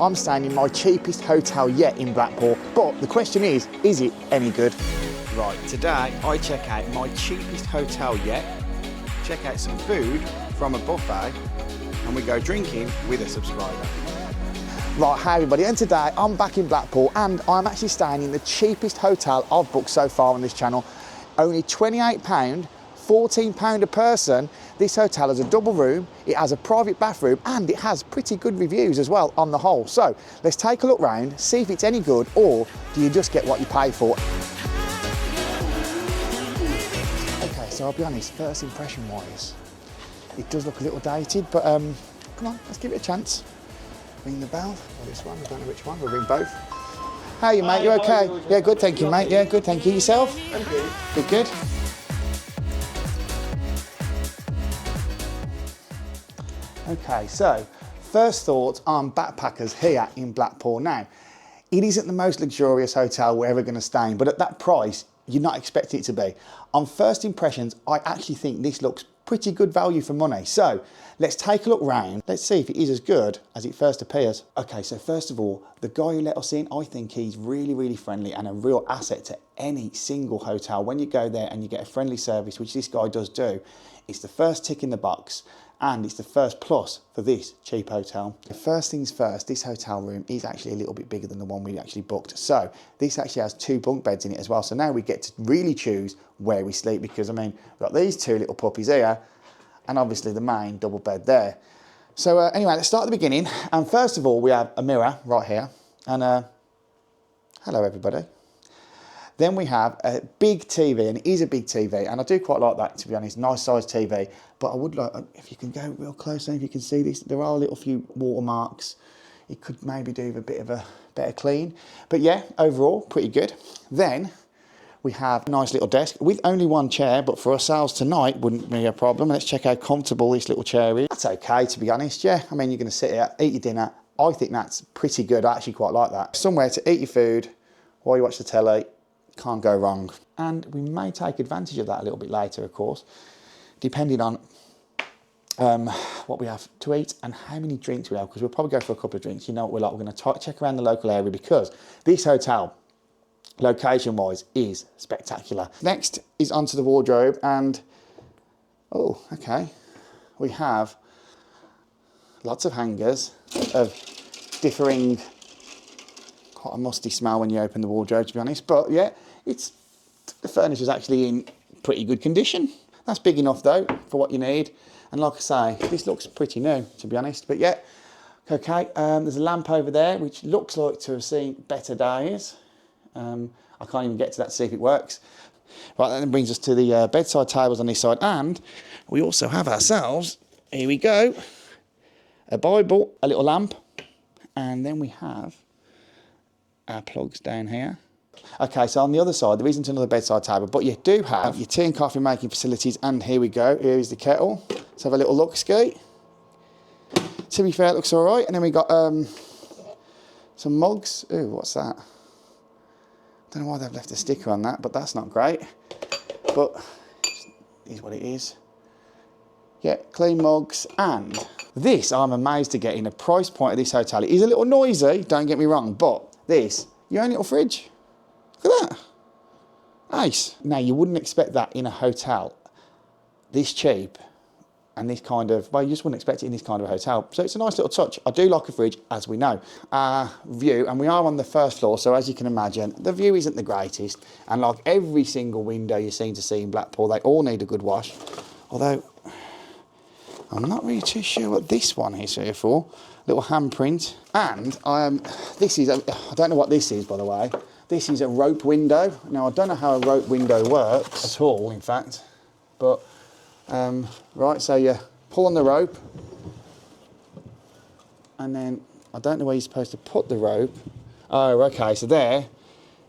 I'm staying in my cheapest hotel yet in Blackpool, but the question is it any good? Right, today I check out my cheapest hotel yet, check out some food from a buffet, and we go drinking with a subscriber. Right, hey everybody, and today I'm back in Blackpool and I'm actually staying in the cheapest hotel I've booked so far on this channel. Only £28, £14 a person. This hotel has a double room, it has a private bathroom, and it has pretty good reviews as well on the whole. So let's take a look round, see if it's any good, or do you just get what you pay for? Okay, so I'll be honest, first impression wise, it does look a little dated, but come on, let's give it a chance. Ring the bell, or this one, I don't know which one, we'll ring both. How are you, mate? You okay? Yeah, good, thank you, mate. Yeah, good, thank you. Yourself? I'm good. Good, good. Okay, so first thoughts on backpackers here in Blackpool. Now, it isn't the most luxurious hotel we're ever going to stay in, but at that price, you're not expecting it to be. On first impressions, I actually think this looks pretty good value for money. So let's take a look round. Let's see if it is as good as it first appears. Okay, so first of all, the guy who let us in, I think he's really, really friendly and a real asset to any single hotel. When you go there and you get a friendly service, which this guy does do, it's the first tick in the box. And it's the first plus for this cheap hotel. First things first, this hotel room is actually a little bit bigger than the one we actually booked. So this actually has 2 bunk beds in it as well. So now we get to really choose where we sleep, because I mean, we've got these 2 little puppies here and obviously the main double bed there. So anyway, let's start at the beginning. And first of all, we have a mirror right here. And hello everybody. Then we have a big TV, and it is a big TV, and I do quite like that, to be honest, nice sized TV. But I would like, if you can go real close, if you can see this, there are a little few watermarks. It could maybe do with a bit of a better clean. But yeah, overall, pretty good. Then we have a nice little desk with only 1 chair, but for ourselves tonight, wouldn't be a problem. Let's check how comfortable this little chair is. That's okay, to be honest, yeah. I mean, you're gonna sit here, eat your dinner. I think that's pretty good. I actually quite like that. Somewhere to eat your food while you watch the telly. Can't go wrong. And we may take advantage of that a little bit later, of course, depending on what we have to eat and how many drinks we have, because we'll probably go for a couple of drinks. You know what we're like, we're going to check around the local area, because this hotel, location-wise, is spectacular. Next is onto the wardrobe, and oh, okay, we have lots of hangers of differing, quite a musty smell when you open the wardrobe, to be honest, but yeah, the furniture's actually in pretty good condition. That's big enough though for what you need, and like I say, this looks pretty new, to be honest. But yeah, okay, there's a lamp over there which looks like to have seen better days. I can't even get to that to see if it works. Right, that then brings us to the bedside tables on this side, and we also have ourselves, here we go, a Bible, a little lamp, and then we have our plugs down here. Okay, so on the other side, there isn't another bedside table, but you do have your tea and coffee making facilities, and here we go, here is the kettle. Let's have a little look, Ski. To be fair, it looks all right. And then we got some mugs. Ooh, what's that? Don't know why they've left a sticker on that, but that's not great. But it is what it is. Yeah, clean mugs, and this I'm amazed to get in a price point of this hotel. It is a little noisy, don't get me wrong, but this, your own little fridge. Look at that. Nice. Now, you wouldn't expect that in a hotel this cheap and this kind of, well, you just wouldn't expect it in this kind of a hotel. So it's a nice little touch. I do like a fridge, as we know. View, and we are on the first floor, so as you can imagine, the view isn't the greatest. And like every single window you seem to see in Blackpool, they all need a good wash. Although, I'm not really too sure what this one is here for. Little handprint. And this is, I don't know what this is, by the way. This is a rope window. Now, I don't know how a rope window works at all, in fact. But, right, so you pull on the rope. And then, I don't know where you're supposed to put the rope. Oh, okay, so there,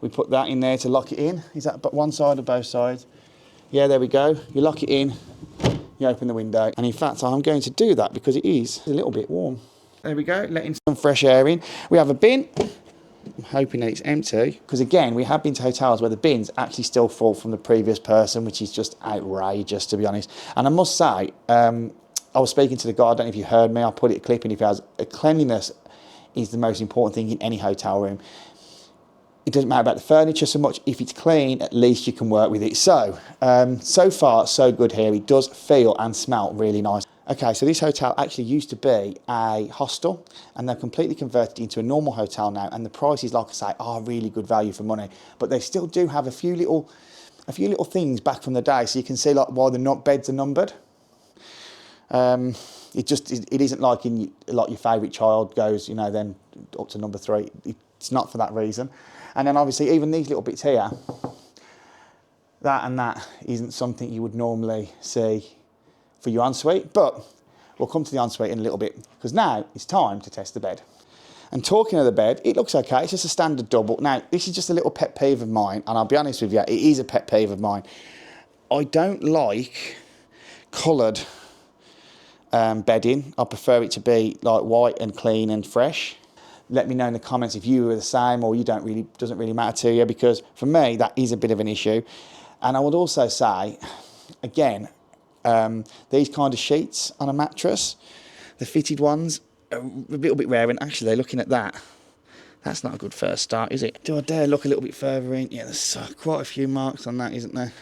we put that in there to lock it in. Is that but one side or both sides? Yeah, there we go. You lock it in, you open the window. And in fact, I'm going to do that because it is a little bit warm. There we go, letting some fresh air in. We have a bin. I'm hoping that it's empty, because again, we have been to hotels where the bins actually still full from the previous person, which is just outrageous, to be honest. And I must say, I was speaking to the guy, I don't know if you heard me, I'll put it a clip in if he has, cleanliness is the most important thing in any hotel room. It doesn't matter about the furniture so much. If it's clean, at least you can work with it. So, so far, so good here. It does feel and smell really nice. Okay, so this hotel actually used to be a hostel, and they're completely converted into a normal hotel now. And the prices, like I say, are really good value for money. But they still do have a few little things back from the day. So you can see like why the beds are numbered. It isn't like like your favourite child goes, you know, then up to number 3. It's not for that reason. And then obviously even these little bits here, that and that isn't something you would normally see for your ensuite, but we'll come to the ensuite in a little bit, because now it's time to test the bed. And talking of the bed, it looks okay. It's just a standard double. Now, this is just a little pet peeve of mine, and I'll be honest with you, it is a pet peeve of mine. I don't like coloured bedding. I prefer it to be like white and clean and fresh. Let me know in the comments if you were the same, or doesn't really matter to you, because for me that is a bit of an issue. And I would also say, again, these kind of sheets on a mattress, the fitted ones, are a little bit rare. And actually, looking at that, that's not a good first start, is it? Do I dare look a little bit further in? Yeah, there's quite a few marks on that, isn't there?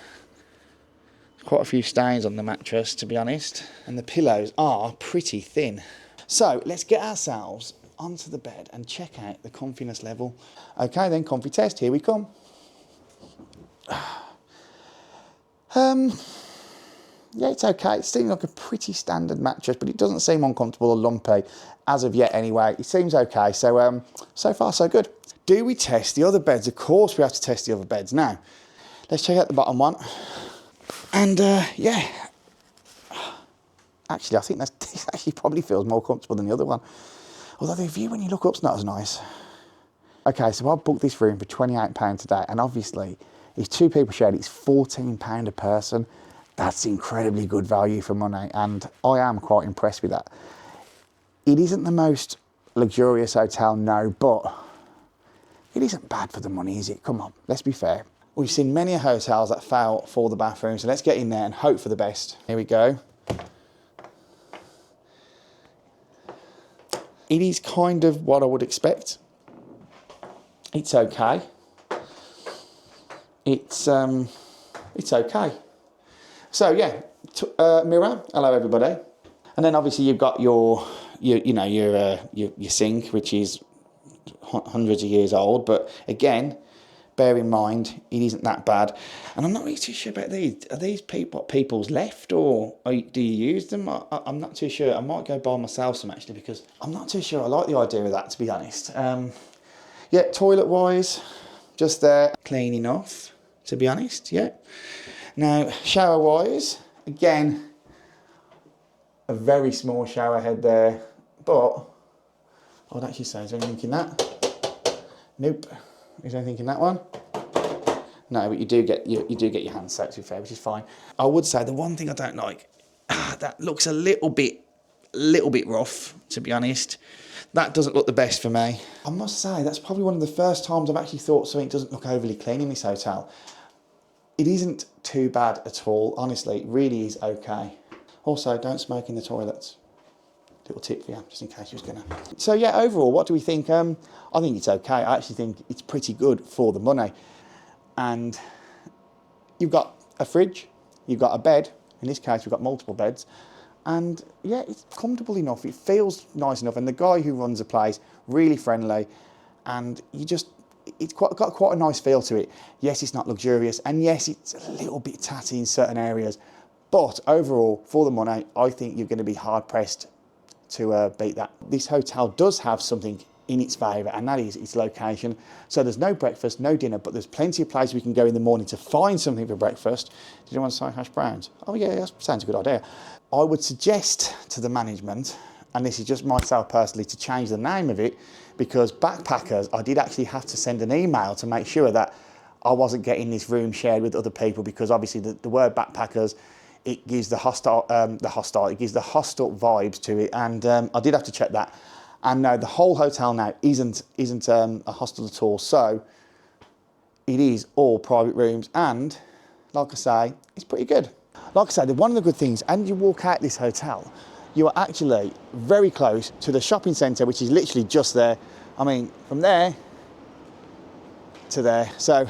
Quite a few stains on the mattress, to be honest. And the pillows are pretty thin. So let's get ourselves onto the bed and check out the comfiness level. Okay then, comfy test, here we come. Yeah, it's okay. It seems like a pretty standard mattress, but it doesn't seem uncomfortable or lumpy as of yet anyway. It seems okay, so so far so good. Do we test the other beds? Of course we have to test the other beds. Now, let's check out the bottom one. And yeah, actually I think this actually probably feels more comfortable than the other one. Although the view when you look up's not as nice. Okay, so I booked this room for £28 today, and obviously, if 2 people shared, it's £14 a person. That's incredibly good value for money, and I am quite impressed with that. It isn't the most luxurious hotel, no, but it isn't bad for the money, is it? Come on, let's be fair. We've seen many hotels that fail for the bathroom, so let's get in there and hope for the best. Here we go. It is kind of what I would expect. It's okay. It's okay. So yeah, mirror. Hello everybody. And then obviously you've got your sink, which is hundreds of years old. But again, bear in mind it isn't that bad. And I'm not really too sure about these. Are these people's left, or do you use them? I'm not too sure. I might go buy myself some actually, because I'm not too sure I like the idea of that, to be honest. Yeah, toilet wise, just there, clean enough, to be honest. Yeah. Now shower wise, again, a very small shower head there, but I would actually say, is there anything in that? Nope. Is there anything in that one? No, but you do get your hands soaked, to be fair, which is fine. I would say the one thing I don't like, that looks a little bit rough, to be honest. That doesn't look the best for me. I must say, that's probably one of the first times I've actually thought something doesn't look overly clean in this hotel. It isn't too bad at all, honestly. It really is okay. Also, don't smoke in the toilets. Little tip for you, just in case you was gonna. So yeah, overall, what do we think? I think it's okay. I actually think it's pretty good for the money. And you've got a fridge, you've got a bed. In this case, we've got multiple beds. And yeah, it's comfortable enough. It feels nice enough. And the guy who runs the place, really friendly. And it's got quite a nice feel to it. Yes, it's not luxurious. And yes, it's a little bit tatty in certain areas. But overall, for the money, I think you're going to be hard pressed to beat that. This hotel does have something in its favour, and that is its location. So there's no breakfast, no dinner, but there's plenty of places we can go in the morning to find something for breakfast. Did you want to say hash browns? Oh yeah, that sounds a good idea. I would suggest to the management, and this is just myself personally, to change the name of it, because Backpackers, I did actually have to send an email to make sure that I wasn't getting this room shared with other people, because obviously the word Backpackers, it gives the hostile vibes to it, and I did have to check that. And no, the whole hotel now isn't a hostel at all. So it is all private rooms, and like I say, it's pretty good. Like I say, one of the good things, and you walk out this hotel, you are actually very close to the shopping centre, which is literally just there. I mean, from there to there. So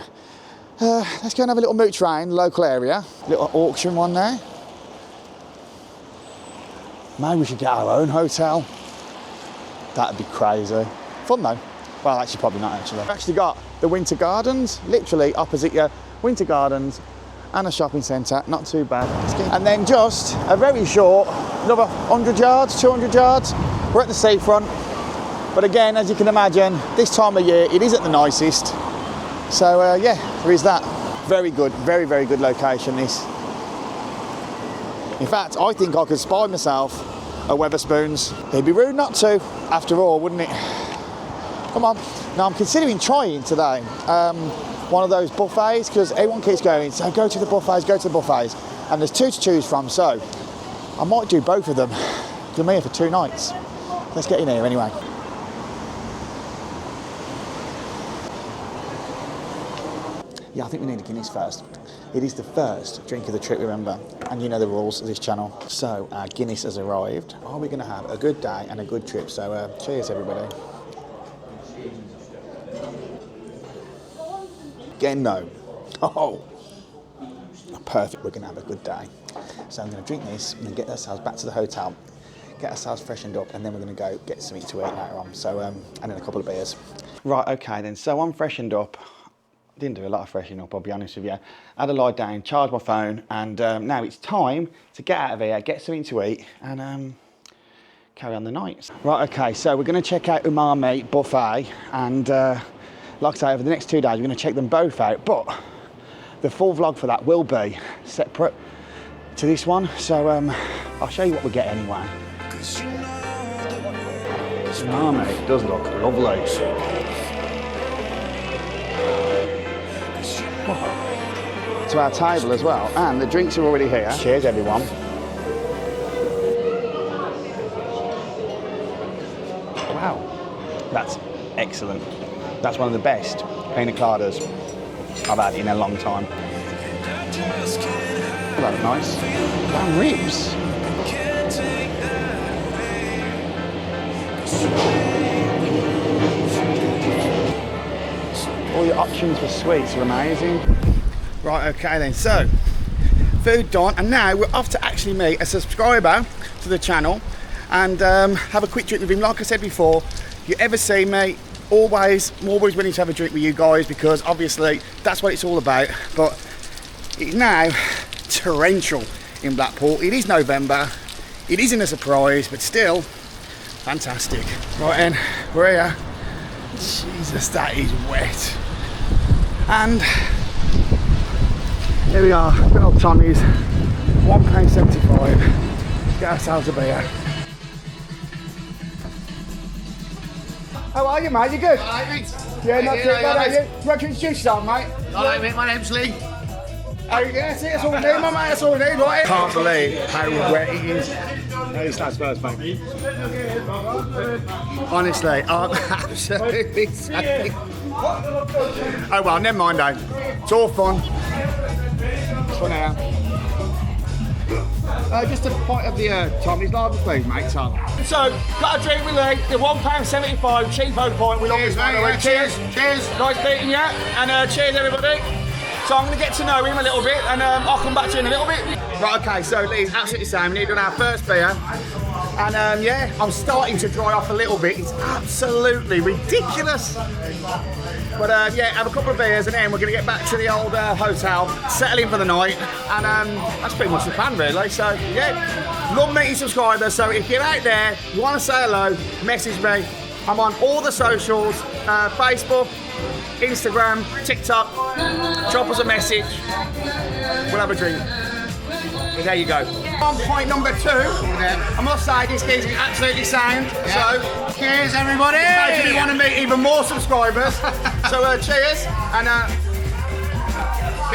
let's go and have a little mooch round the local area. Little auction one there. Maybe we should get our own hotel. That'd be crazy. Fun though. Well, actually, probably not actually. We've actually got the Winter Gardens, literally opposite you. Winter Gardens and a shopping centre, not too bad. And then just a very short, another 100 yards, 200 yards. We're at the seafront. But again, as you can imagine, this time of year, it isn't the nicest. So yeah, there is that. Very good, very, very good location, this. In fact, I think I could spy myself a Wetherspoons. It'd be rude not to, after all, wouldn't it? Come on. Now, I'm considering trying today one of those buffets, because everyone keeps going, so go to the buffets, go to the buffets. And there's 2 to choose from, so I might do both of them. I'm here for 2 nights. Let's get in here anyway. Yeah, I think we need a Guinness first. It is the first drink of the trip, remember, and you know the rules of this channel. So our Guinness has arrived. Are we going to have a good day and a good trip? So cheers, everybody. Again, no. Oh, perfect. We're going to have a good day. So I'm going to drink this and then get ourselves back to the hotel, get ourselves freshened up, and then we're going to go get something to eat later on. So and then a couple of beers. Right, okay then. So I'm freshened up. Didn't do a lot of freshening up, I'll be honest with you. Had a lie down, charged my phone, and now it's time to get out of here, get something to eat, and carry on the night. Right, okay, so we're going to check out Umami Buffet, and like I say, over the next 2 days, we're going to check them both out, but the full vlog for that will be separate to this one, so I'll show you what we get anyway. Umami, it does look lovely. To our table as well, and the drinks are already here. Cheers, everyone. Wow, that's excellent. That's one of the best pina coladas I've had in a long time. That's nice. Damn ribs. All your options for sweets are amazing. Right, okay then, so food done, and now we're off to actually meet a subscriber to the channel and have a quick drink with him. Like I said before, if you ever see me, always willing to have a drink with you guys, because obviously that's what it's all about. But it's now torrential in Blackpool. It is November, it isn't a surprise, but still fantastic. Right then, we're here. Jesus, that is wet. And here we are, good old Tommy's, £1.75. Get ourselves a beer. How are you, mate? You good? All right, mate. Yeah, not too bad, are you? Do you want to introduce yourself, mate? All right, mate. My name's Lee. Oh, yeah, that's all we need, my mate. That's all we need, right? Can't believe how wet it is. It's not first, mate. Honestly, I'm absolutely safe. Oh, well, never mind, though. It's all fun. For now. Just a pint of the Tommy's lager, please, mate, Tom. So, got a drink with Lee, the £1.75 cheapo pint. We love this, mate. Cheers. Cheers. Nice meeting you, and cheers, everybody. So I'm going to get to know him a little bit, and I'll come back to you in a little bit. Right, okay, so Lee's absolutely same. We need to do our first beer. And yeah, I'm starting to dry off a little bit. It's absolutely ridiculous. But yeah, have a couple of beers and then we're going to get back to the old hotel, settle in for the night, and that's pretty much the plan, really. So yeah, love meeting subscribers. So if you're out there, you want to say hello, message me. I'm on all the socials, Facebook, Instagram, TikTok. Drop us a message. We'll have a drink. And there you go. On point number 2, I must say this is absolutely sound. Yeah. So cheers, everybody. If you want to meet even more subscribers. So cheers and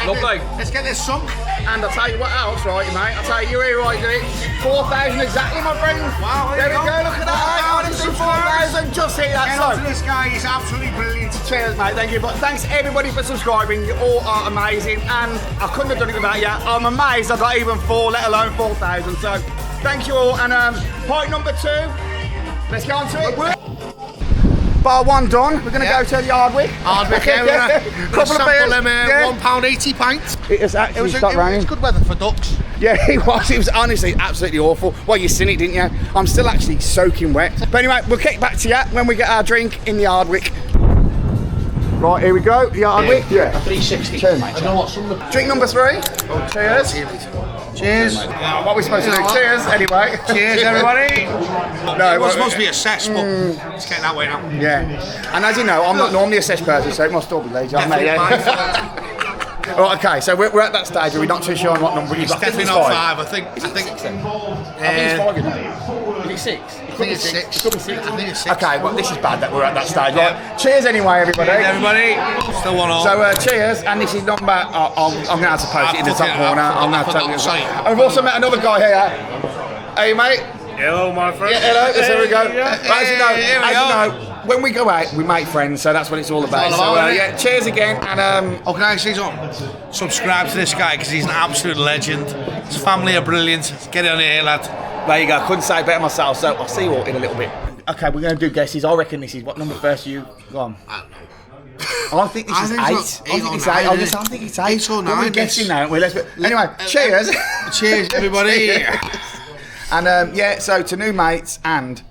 lovely. Let's get this sunk. And I'll tell you what else, right, mate? I'll tell you, you're here right, did it? 4,000 exactly, my friend. Wow, there we go. Look at that. 4,000. Just hit that. So this guy is absolutely brilliant. Cheers, mate. Thank you. But thanks everybody for subscribing. You all are amazing, and I couldn't have done it without you. I'm amazed I got even 4, let alone 4,000. So Thank you all. And point number 2. Let's go on to it. Bar 1 done. We're going to go to the Hardwick. Hardwick, yeah. We're going to sample them £1.80 pints. It was good weather for ducks. Yeah, it was. It was honestly absolutely awful. Well, you seen it, didn't you? I'm still actually soaking wet. But anyway, we'll kick back to you when we get our drink in the Hardwick. Right, here we go. The Hardwick. Yeah. 360. Cheers, mate. I know what some Drink number 3. Oh, cheers. Cheers. What are we supposed to do? Cheers, anyway. Cheers, everybody. No, it was supposed to be a sesh, but it's getting that way now. Yeah. And as you know, I'm not normally a sesh person, so it must all be lazy. Right, okay, so we're at that stage where we're not too sure on what number you've got. Definitely not 5, I think. I think it's 5, you know. Is it 6? I think it's 6. It could be 6. I think it's 6. Okay, well, this is bad that we're at that stage. Right, cheers anyway, everybody. Cheers, everybody. Still one all. So, cheers, and this is number. I'm going to have to post it in the top corner. I'm going to have to. Sorry. I've also met another guy here. Hey, mate. Hello, my friend. Yeah, hello. There we go. Yeah. As you know, when we go out, we make friends, so that's what it's all about. Yeah, cheers again, and Oh, can I say something? Subscribe to this guy because he's an absolute legend. His family are brilliant. Get on here, lad. There you go. Couldn't say it better myself. So I'll see you all in a little bit. Okay, we're going to do guesses. I reckon this is what number first you go on. I don't know. I think this is 8. I think it's 8. 8 or 9. We're guessing now. Anyway, cheers. Cheers, everybody. And yeah, so to new mates and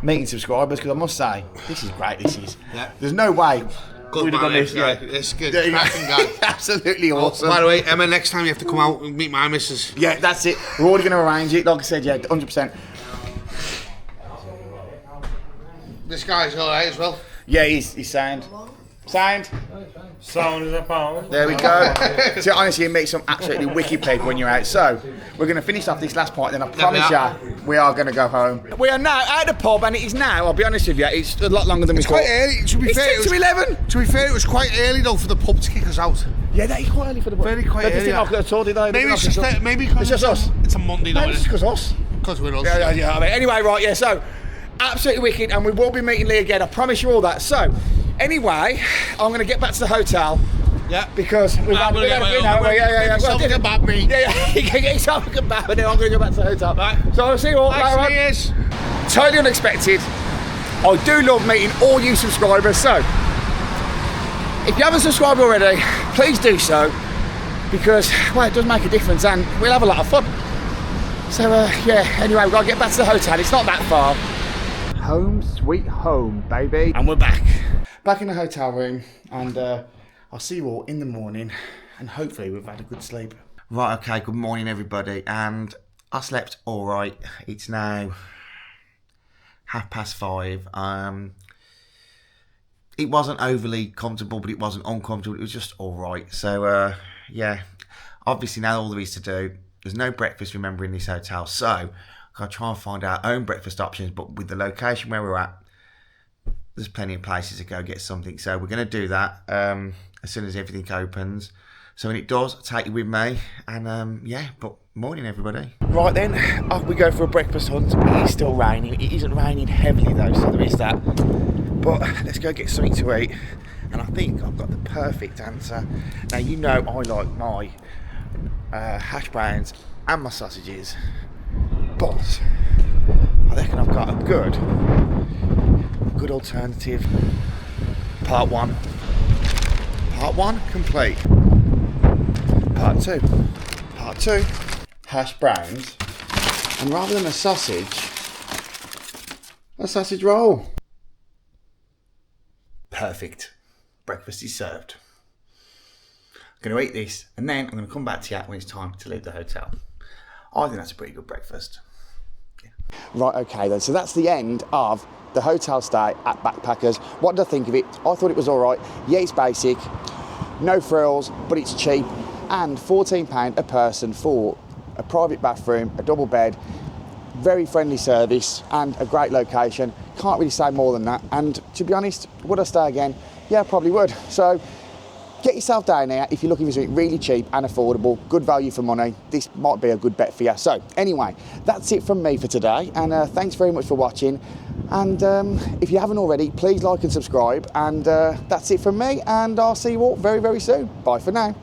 meeting subscribers, because I must say, this is great. This is. Yeah. There's no way. Good man, this guy. It's good. Cracking guy. Absolutely awesome. By the way, Emma, next time you have to come out and meet my missus. Yeah, that's it. We're already going to arrange it. Like I said, yeah, 100%. This guy's alright as well. Yeah, he's sound. Sound. Sound is a pound. There we go. So honestly, you meet some absolutely wicked people when you're out. So we're going to finish off this last part, then I promise you, we are going to go home. We are now at the pub, and it is now. I'll be honest with you, it's a lot longer than we thought. It's quite early. To be fair, it's 11. To be fair, it was quite early though for the pub to kick us out. Yeah, that is quite early for the pub. Very quite early. Maybe it's just because it's just us. It's a Monday night. Maybe it's because us. Because we're us. Yeah. I mean, anyway, right, yeah. So absolutely wicked, and we will be meeting Lee again. I promise you all that. So. Anyway, I'm going to get back to the hotel. Yeah. Because we've had a bit. Yeah. Well, think about me. Yeah. You can get yourself a kebab, and then I'm going to go back to the hotel. Right. So I'll see you all later on. Cheers. Totally unexpected. I do love meeting all you subscribers. So, if you haven't subscribed already, please do so. Because, well, it does make a difference, and we'll have a lot of fun. So, yeah. Anyway, we've got to get back to the hotel. It's not that far. Home sweet home, baby. And we're back. Back in the hotel room, and I'll see you all in the morning, and hopefully we've had a good sleep. Right, okay, good morning everybody, and I slept all right. It's now 5:30. It wasn't overly comfortable, but it wasn't uncomfortable. It was just all right. So, yeah, obviously now all there is to do, there's no breakfast, remember, in this hotel, so I've got to try and find our own breakfast options, but with the location where we're at, there's plenty of places to go get something. So we're going to do that as soon as everything opens. So when it does, I'll take you with me. And yeah, but morning everybody. Right then, off we go for a breakfast hunt. It is still raining. It isn't raining heavily though, so there is that. But let's go get something to eat. And I think I've got the perfect answer. Now you know I like my hash browns and my sausages. But I reckon I've got a good alternative. Part 1 complete. Part 2 hash browns, and rather than a sausage roll. Perfect. Breakfast is served. I'm going to eat this, and then I'm going to come back to you when it's time to leave the hotel. I think that's a pretty good breakfast. Yeah. Right, okay then, so that's the end of the hotel stay at Backpackers. What did I think of it? I thought it was all right. Yeah, it's basic, no frills, but it's cheap, and £14 a person for a private bathroom, a double bed, very friendly service, and a great location. Can't really say more than that. And to be honest, would I stay again? Yeah, I probably would. So get yourself down here if you're looking for something really cheap and affordable, good value for money. This might be a good bet for you. So anyway, that's it from me for today, and thanks very much for watching. And if you haven't already, please like and subscribe. And that's it from me, and I'll see you all very, very soon. Bye for now.